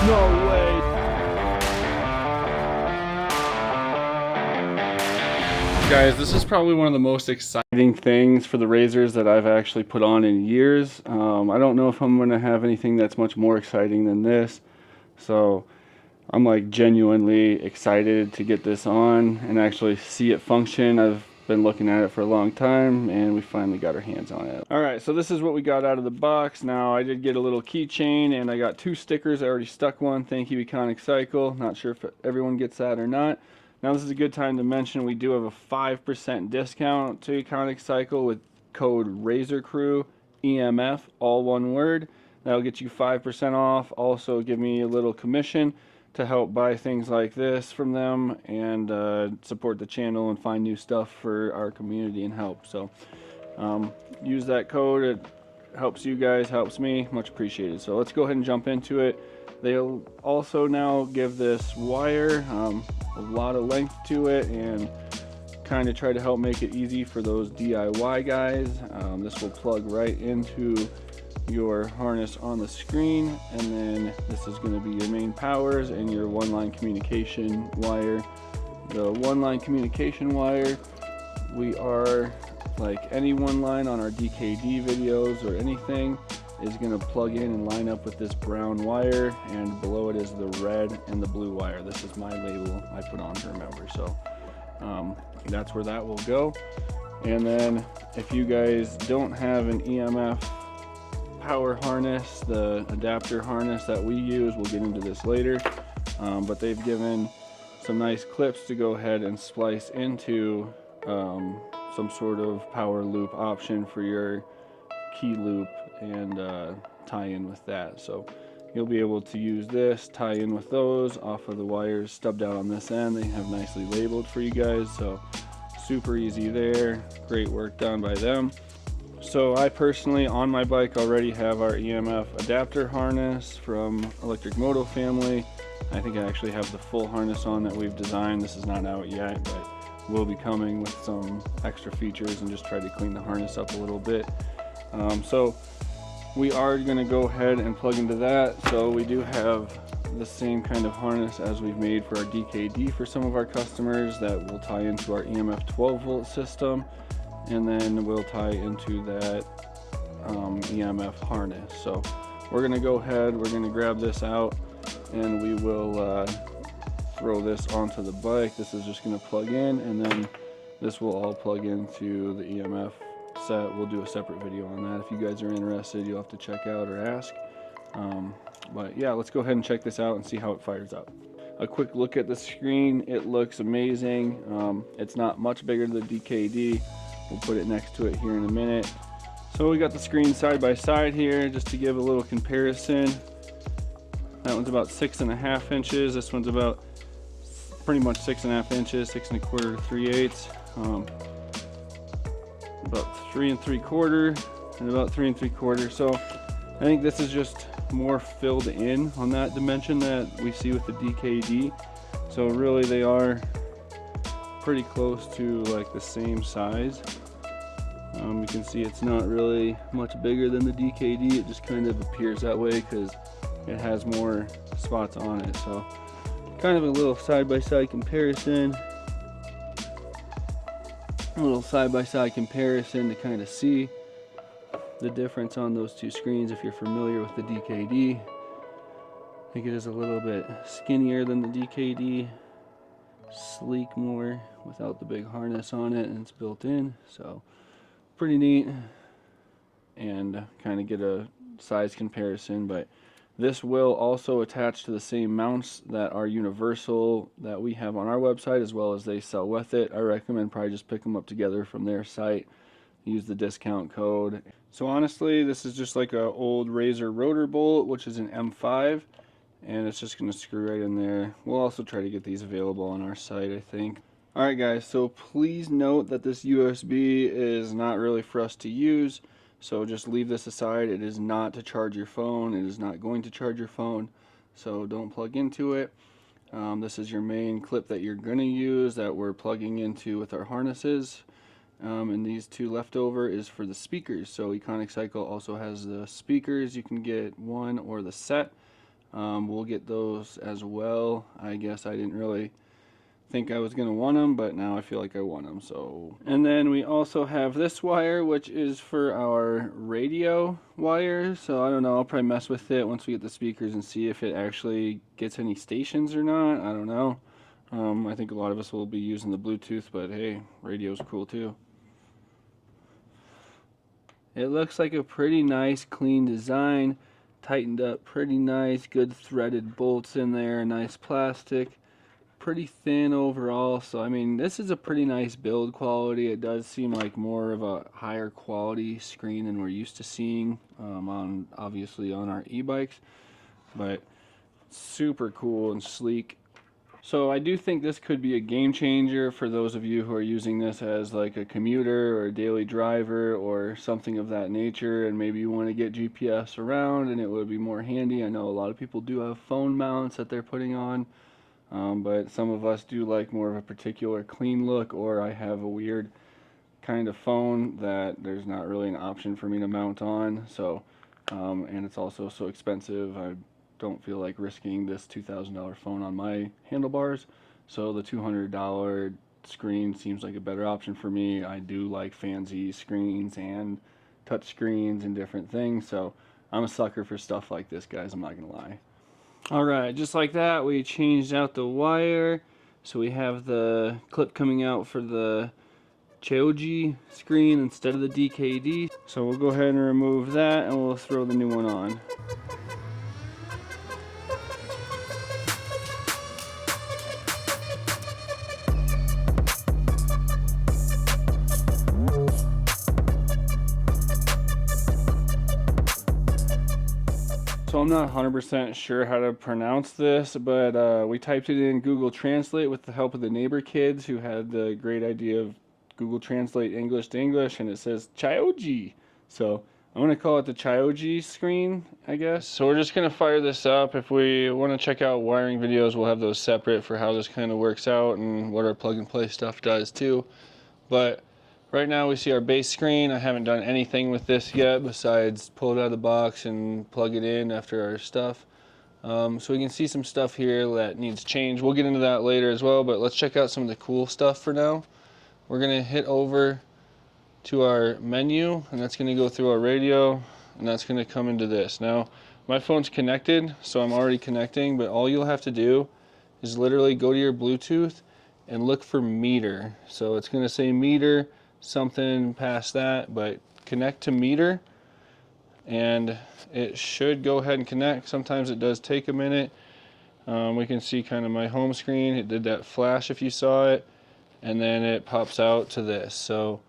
No way. Guys, this is probably one of the most exciting things for the Razors that I've actually put on in years. I don't know if I'm going to have anything that's much more exciting than this. So I'm like genuinely excited to get this on and actually see it function. I've been looking at it for a long time and we finally got our hands on it. Alright, so this is what we got out of the box. Now I did get a little keychain and I got 2 stickers. I already stuck one. Thank you, Econic-Cycle. Not sure if everyone gets that or not. Now this is a good time to mention we do have a 5% discount to Econic-Cycle with code RazorCrew, EMF, all one word. That'll get you 5% off. Also give me a little commission to help buy things like this from them and support the channel and find new stuff for our community and help. So use that code. It helps you guys, helps me. Much appreciated. So let's go ahead and jump into it. They'll also now give this wire a lot of length to it and kind of try to help make it easy for those DIY guys. This will plug right into your harness on the screen, and then this is going to be your main powers and your one-line communication wire. The one-line communication wire, we are like any one line on our DKD videos or anything is going to plug in and line up with this brown wire, and below it is the red and the blue wire. This is my label I put on to remember, so that's where that will go. And then if you guys don't have an EMF power harness, the adapter harness that we use, we'll get into this later, but they've given some nice clips to go ahead and splice into some sort of power loop option for your key loop and tie in with that. So you'll be able to use this, tie in with those off of the wires stubbed out on this end. They have nicely labeled for you guys, so super easy there. Great work done by them. So I personally on my bike already have our EMF adapter harness from Electric Moto family. I think I actually have the full harness on that we've designed. This is not out yet, but will be coming with some extra features and just try to clean the harness up a little bit. So we are going to go ahead and plug into that. So we do have the same kind of harness as we've made for our DKD for some of our customers that will tie into our EMF 12 volt system, and then we'll tie into that EMF harness. So we're going to go ahead, we're going to grab this out, and we will throw this onto the bike. This is just going to plug in, and then this will all plug into the EMF set. We'll do a separate video on that. If you guys are interested, you'll have to check out or ask. But yeah, let's go ahead and check this out and see how it fires up. A quick look at the screen. It looks amazing. It's not much bigger than the DKD. We'll put it next to it here in a minute. So we got the screen side by side here just to give a little comparison. That one's about 6.5 inches. This one's about pretty much 6.5 inches, 6 1/4 to 3/8. About 3 3/4 and about 3 3/4. So I think this is just more filled in on that dimension that we see with the DKD. So really they are pretty close to like the same size. You can see it's not really much bigger than the DKD. It just kind of appears that way because it has more spots on it. So kind of a little side-by-side comparison. A little side-by-side comparison to kind of see the difference on those two screens if you're familiar with the DKD. I think it is a little bit skinnier than the DKD, sleek more without the big harness on it, and it's built in, so pretty neat. And kind of get a size comparison, but this will also attach to the same mounts that are universal that we have on our website, as well as they sell with it. I recommend probably just pick them up together from their site, use the discount code. So honestly, this is just like an old Razor rotor bolt, which is an M5, and it's just going to screw right in there. We'll also try to get these available on our site, I think. Alright guys, so please note that this USB is not really for us to use. So just leave this aside. It is not to charge your phone. It is not going to charge your phone. So don't plug into it. This is your main clip that you're going to use that we're plugging into with our harnesses. And these two left over is for the speakers. So Econic-Cycle also has the speakers. You can get one or the set. We'll get those as well. I guess I didn't really think I was going to want them, but now I feel like I want them. So, and then we also have this wire, which is for our radio wire. So I don't know, I'll probably mess with it once we get the speakers and see if it actually gets any stations or not. I don't know. I think a lot of us will be using the Bluetooth, but hey, radio's cool too. It looks like a pretty nice clean design, tightened up pretty nice, good threaded bolts in there, nice plastic, pretty thin overall. So I mean, this is a pretty nice build quality. It does seem like more of a higher quality screen than we're used to seeing on obviously on our e-bikes, but super cool and sleek. So I do think this could be a game changer for those of you who are using this as like a commuter or a daily driver or something of that nature, and maybe you want to get GPS around and it would be more handy. I know a lot of people do have phone mounts that they're putting on, but some of us do like more of a particular clean look, or I have a weird kind of phone that there's not really an option for me to mount on. So and it's also so expensive. I don't feel like risking this $2,000 phone on my handlebars, so the $200 screen seems like a better option for me. I do like fancy screens and touch screens and different things, so I'm a sucker for stuff like this, guys, I'm not gonna lie. Alright, just like that, we changed out the wire, so we have the clip coming out for the Chaojie screen instead of the DKD. So we'll go ahead and remove that and we'll throw the new one on. So I'm not 100% sure how to pronounce this, but we typed it in Google Translate with the help of the neighbor kids who had the great idea of Google Translate English to English, and it says Chaojie. So I'm going to call it the Chaojie screen, I guess. So we're just going to fire this up. If we want to check out wiring videos, we'll have those separate for how this kind of works out and what our plug and play stuff does too. But right now we see our base screen. I haven't done anything with this yet besides pull it out of the box and plug it in after our stuff. So we can see some stuff here that needs change. We'll get into that later as well, but let's check out some of the cool stuff for now. We're going to hit over to our menu, and that's going to go through our radio, and that's going to come into this. Now, my phone's connected, so I'm already connecting, but all you'll have to do is literally go to your Bluetooth and look for meter. So it's going to say meter, something past that, but connect to meter, and it should go ahead and connect. Sometimes it does take a minute. We can see kind of my home screen. It did that flash if you saw it, and then it pops out to this. So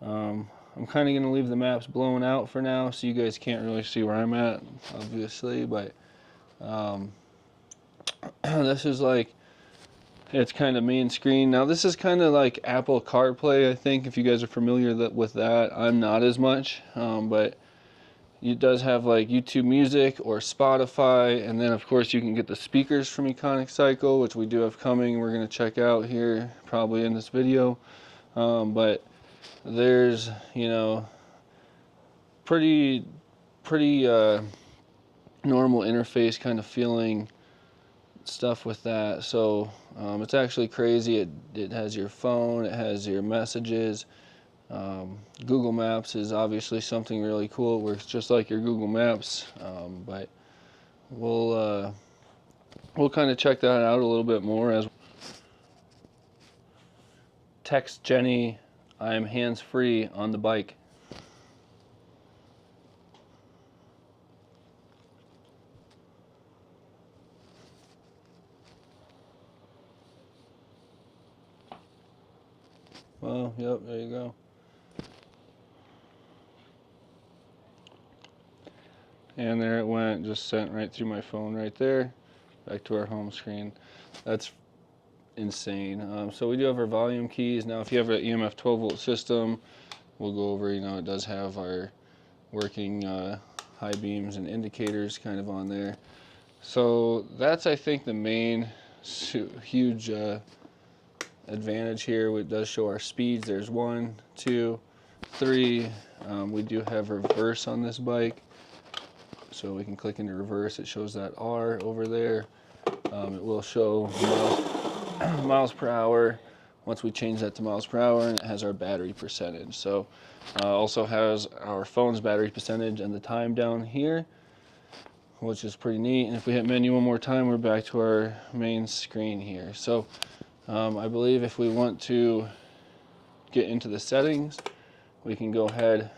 I'm kind of going to leave the maps blown out for now, so you guys can't really see where I'm at, obviously, but this is like, it's kind of main screen. Now this is kind of like Apple CarPlay, I think, if you guys are familiar with that. I'm not as much, but it does have like YouTube Music or Spotify, and then of course you can get the speakers from Econic-Cycle, which we do have coming. We're going to check out here probably in this video, but there's, you know, pretty normal interface kind of feeling stuff with that. So it's actually crazy. It has your phone, it has your messages. Google Maps is obviously something really cool. It works just like your Google Maps, but we'll kind of check that out a little bit more. As text Jenny, I am hands-free on the bike. Well, yep, there you go. And there it went, just sent right through my phone right there, back to our home screen. That's insane. So we do have our volume keys. Now if you have an EMF 12 volt system, we'll go over, you know, it does have our working high beams and indicators kind of on there. So that's, I think, the main huge advantage here. It does show our speeds. There's 1, 2, 3. We do have reverse on this bike, So we can click into reverse. It shows that R over there. It will show miles per hour once we change that to miles per hour, and it has our battery percentage. So also has our phone's battery percentage and the time down here, which is pretty neat. And if we hit menu one more time, we're back to our main screen here. So I believe if we want to get into the settings, we can go ahead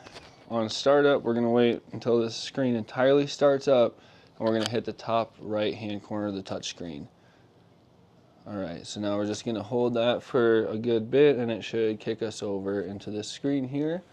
on startup. We're going to wait until this screen entirely starts up, and we're going to hit the top right hand corner of the touch screen. Alright, so now we're just going to hold that for a good bit, and it should kick us over into this screen here.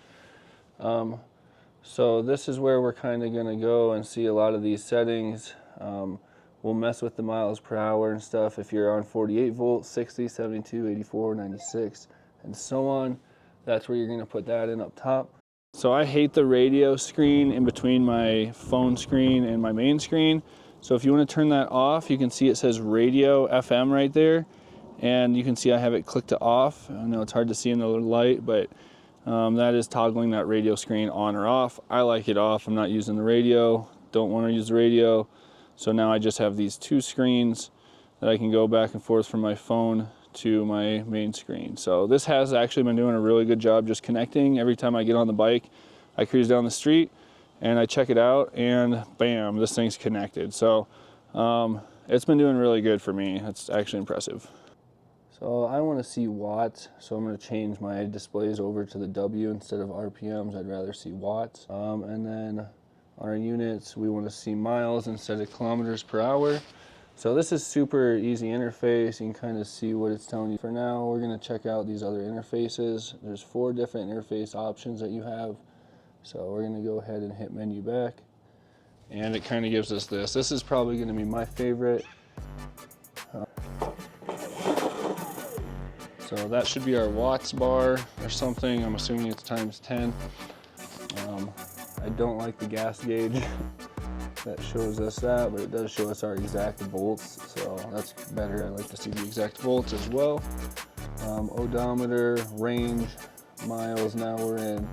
So this is where we're kind of going to go and see a lot of these settings. We'll mess with the miles per hour and stuff if you're on 48 volts, 60, 72, 84, 96, and so on. That's where you're going to put that in up top. So I hate the radio screen in between my phone screen and my main screen. So if you want to turn that off, you can see it says radio FM right there, and you can see I have it clicked to off. I know it's hard to see in the light, but that is toggling that radio screen on or off. I like it off. I'm not using the radio, don't want to use the radio. So now I just have these two screens that I can go back and forth from my phone to my main screen. So this has actually been doing a really good job just connecting. Every time I get on the bike, I cruise down the street and I check it out, and bam, this thing's connected. So it's been doing really good for me. It's actually impressive. So I want to see watts, so I'm going to change my displays over to the W instead of RPMs. I'd rather see watts. And then on our units, we want to see miles instead of kilometers per hour. So this is super easy interface. You can kind of see what it's telling you. For now, we're going to check out these other interfaces. There's 4 different interface options that you have. So we're going to go ahead and hit menu back, and it kind of gives us this. This is probably going to be my favorite. So that should be our watts bar or something. I'm assuming it's times 10. I don't like the gas gauge that shows us that, but it does show us our exact volts, so that's better. I like to see the exact volts as well. Odometer, range, miles, now we're in.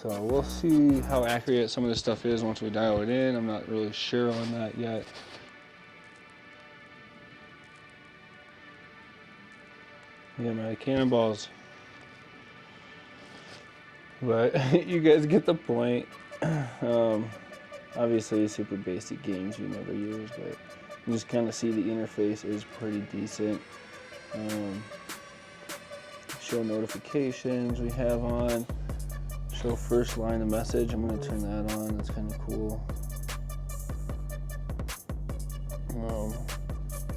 So we'll see how accurate some of this stuff is once we dial it in. I'm not really sure on that yet. Yeah, my cannonballs. But you guys get the point. Obviously, super basic games you never use, but you just kind of see the interface is pretty decent. Show notifications we have on. Show first line of message. I'm going to turn that on. That's kind of cool.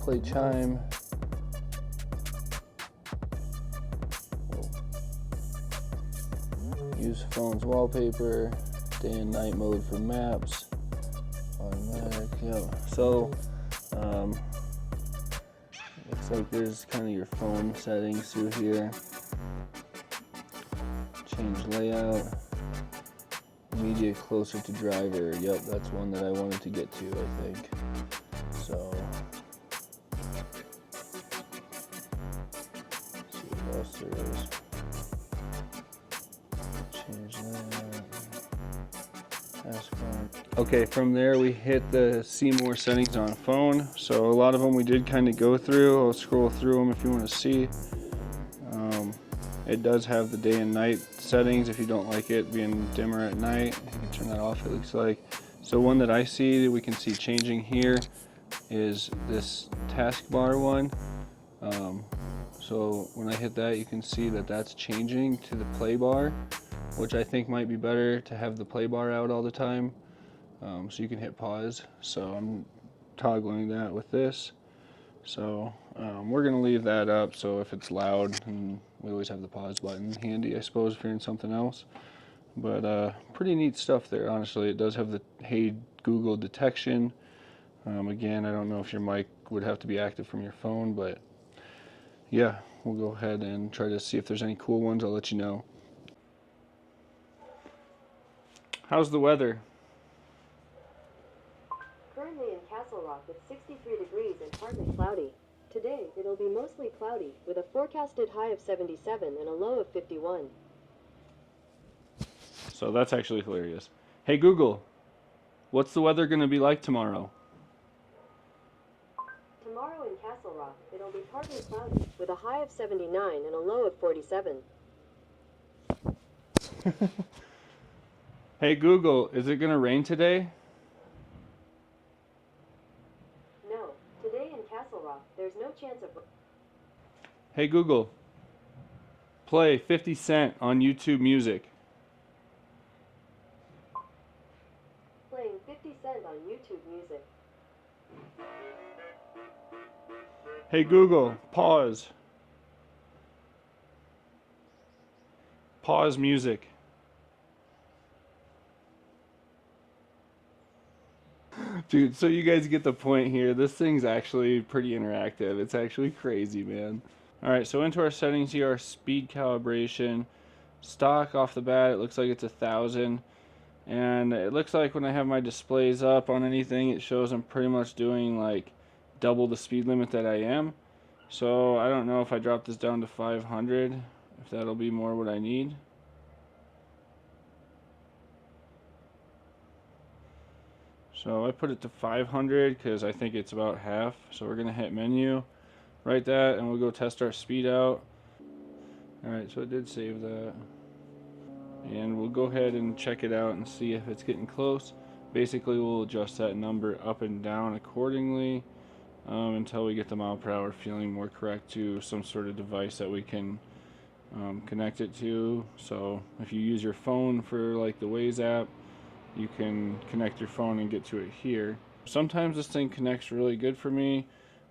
Play chime. Use phone's wallpaper. Day and night mode for maps. Automatic. Yeah. So looks like there's kind of your phone settings through here. Change layout. Media closer to driver. Yep, that's one that I wanted to get to, I think. So, let's see what else there is. Change that. Task bar. Okay, from there we hit the see more settings on phone. So a lot of them we did kind of go through. I'll scroll through them if you want to see. It does have the day and night settings. If you don't like it being dimmer at night, you can turn that off, it looks like. So one that I see that we can see changing here is this taskbar one. So when I hit that, you can see that that's changing to the play bar, which I think might be better to have the play bar out all the time. So you can hit pause. So I'm toggling that with this. So we're going to leave that up, so if it's loud, and we always have the pause button handy, I suppose, if you're in something else. But pretty neat stuff there, honestly. It does have the Hey Google detection. Again, I don't know if your mic would have to be active from your phone, but yeah, we'll go ahead and try to see if there's any cool ones. I'll let you know. How's the weather? Currently in Castle Rock, it's 63 degrees and partly cloudy. Today, it'll be mostly cloudy, with a forecasted high of 77 and a low of 51. So that's actually hilarious. Hey Google, what's the weather going to be like tomorrow? Tomorrow in Castle Rock, it'll be partly cloudy with a high of 79 and a low of 47. Hey Google, is it going to rain today? No, today in Castle Rock, there's no chance of... Hey Google, play 50 Cent on YouTube Music. Playing 50 Cent on YouTube Music. Hey Google, pause. Pause music. Dude, so you guys get the point here. This thing's actually pretty interactive. It's actually crazy, man. Alright, so into our settings here, our speed calibration. Stock off the bat, it looks like it's 1,000. And it looks like when I have my displays up on anything, it shows I'm pretty much doing like double the speed limit that I am. So I don't know if I drop this down to 500, if that'll be more what I need. So I put it to 500 because I think it's about half. So we're gonna hit menu, write that, and we'll go test our speed out. Alright, so it did save that. And we'll go ahead and check it out and see if it's getting close. Basically, we'll adjust that number up and down accordingly until we get the mile per hour feeling more correct to some sort of device that we can connect it to. So if you use your phone for like the Waze app, you can connect your phone and get to it here. Sometimes this thing connects really good for me.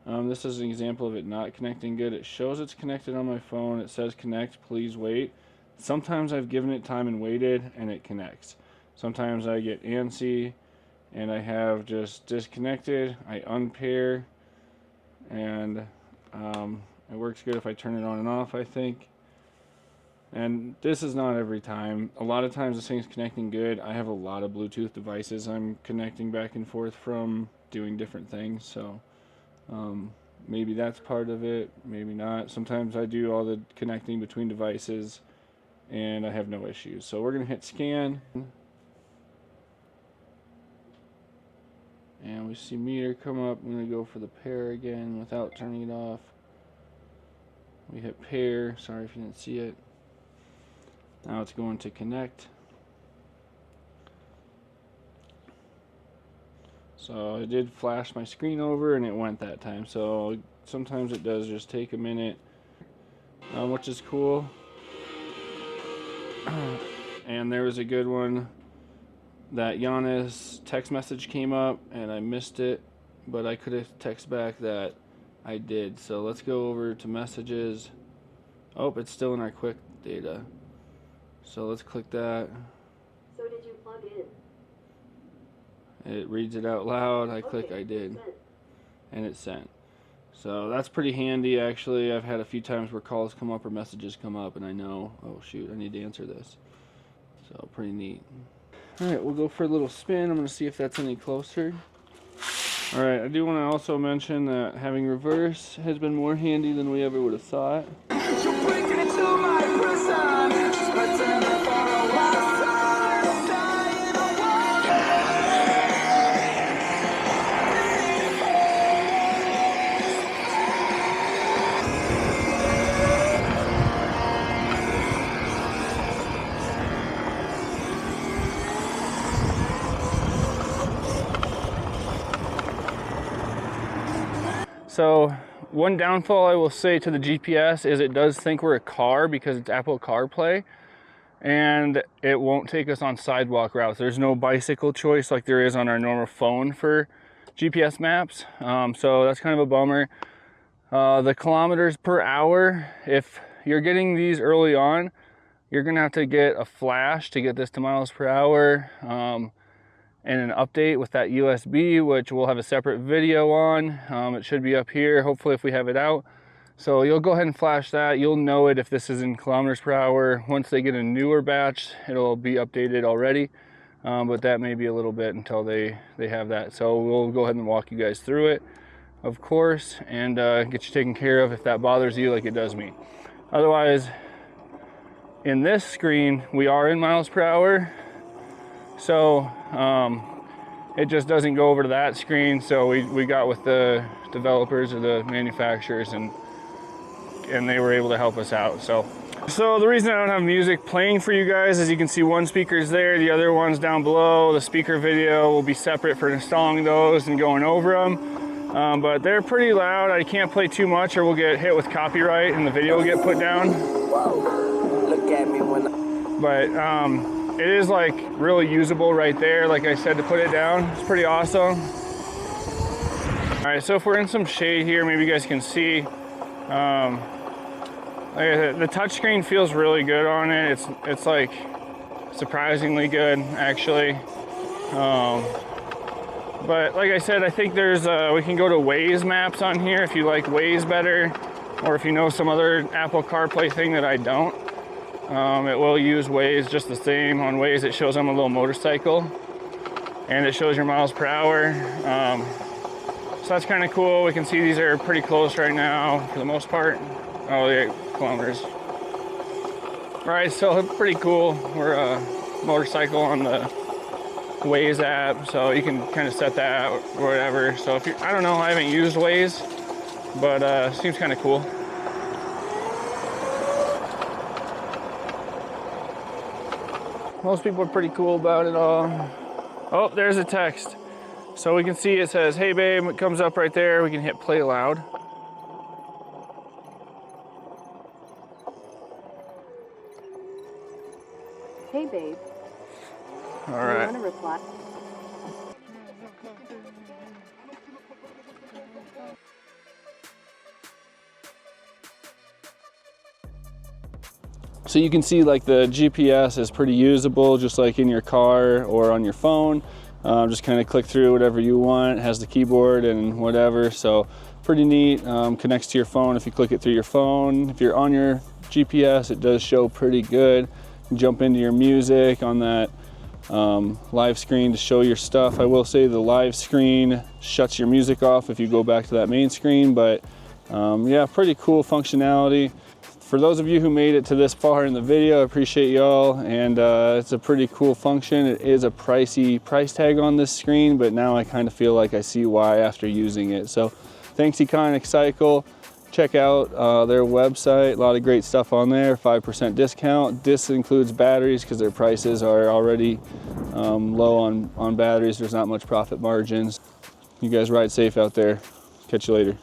This is an example of it not connecting good. It shows it's connected on my phone. It says connect, please wait. Sometimes I've given it time and waited and it connects. Sometimes I get antsy and I have just disconnected. I unpair and it works good if I turn it on and off, I think. And this is not every time. A lot of times this thing's connecting good. I have a lot of Bluetooth devices I'm connecting back and forth from, doing different things. So maybe that's part of it, maybe not. Sometimes I do all the connecting between devices and I have no issues. So we're going to hit scan. And we see meter come up. I'm going to go for the pair again without turning it off. We hit pair. Sorry if you didn't see it. Now it's going to connect. So I did flash my screen over and it went that time. So sometimes it does just take a minute, which is cool. And there was a good one. That Giannis text message came up and I missed it, but I could have texted back that I did. So let's go over to messages. Oh, it's still in our quick data. So let's click that. So did you plug in? It reads it out loud. I click I did. And it's sent. So that's pretty handy actually. I've had a few times where calls come up or messages come up and I know, oh shoot, I need to answer this. So pretty neat. Alright, we'll go for a little spin. I'm going to see if that's any closer. Alright, I do want to also mention that having reverse has been more handy than we ever would have thought. So one downfall I will say to the GPS is it does think we're a car because it's Apple CarPlay and it won't take us on sidewalk routes. There's no bicycle choice like there is on our normal phone for GPS maps. So that's kind of a bummer. The kilometers per hour, if you're getting these early on, you're gonna have to get a flash to get this to miles per hour. And an update with that USB, which we'll have a separate video on. It should be up here, hopefully if we have it out. So you'll go ahead and flash that. You'll know it if this is in kilometers per hour. Once they get a newer batch, it'll be updated already. But that may be a little bit until they have that. So we'll go ahead and walk you guys through it, of course, and get you taken care of if that bothers you like it does me. Otherwise, in this screen, we are in miles per hour. So it just doesn't go over to that screen. So we got with the developers or the manufacturers, and they were able to help us out. So the reason I don't have music playing for you guys is you can see one speaker's there, the other one's down below. The speaker video will be separate for installing those and going over them. But they're pretty loud. I can't play too much or we'll get hit with copyright and the video will get put down. Whoa, look at me when But it is like really usable right there. Like I said, to put it down, it's pretty awesome. All right, so if we're in some shade here, maybe you guys can see. The touchscreen feels really good on it. It's like surprisingly good, actually. But like I said, I think there's we can go to Waze maps on here if you like Waze better, or if you know some other Apple CarPlay thing that I don't. It will use Waze just the same. On Waze, it shows I'm a little motorcycle, and it shows your miles per hour. So that's kind of cool. We can see these are pretty close right now for the most part. Oh, 8 kilometers. All right, so pretty cool. We're a motorcycle on the Waze app, so you can kind of set that or whatever. So if you, I don't know, I haven't used Waze, but seems kind of cool. Most people are pretty cool about it all. Oh, there's a text. So we can see it says, "Hey babe," it comes up right there. We can hit play loud. Hey babe. All You right. want to reply? So you can see like the GPS is pretty usable, just like in your car or on your phone. Just kind of click through whatever you want. It has the keyboard and whatever, so pretty neat. Connects to your phone if you click it through your phone. If you're on your GPS, it does show pretty good. You jump into your music on that live screen to show your stuff. I will say the live screen shuts your music off if you go back to that main screen, but yeah, pretty cool functionality. For those of you who made it to this far in the video, I appreciate y'all, and it's a pretty cool function. It is a pricey price tag on this screen, but now I kind of feel like I see why after using it. So thanks Econic-Cycle. Check out their website, a lot of great stuff on there, 5% discount. This includes batteries because their prices are already low on batteries. There's not much profit margins. You guys ride safe out there. Catch you later.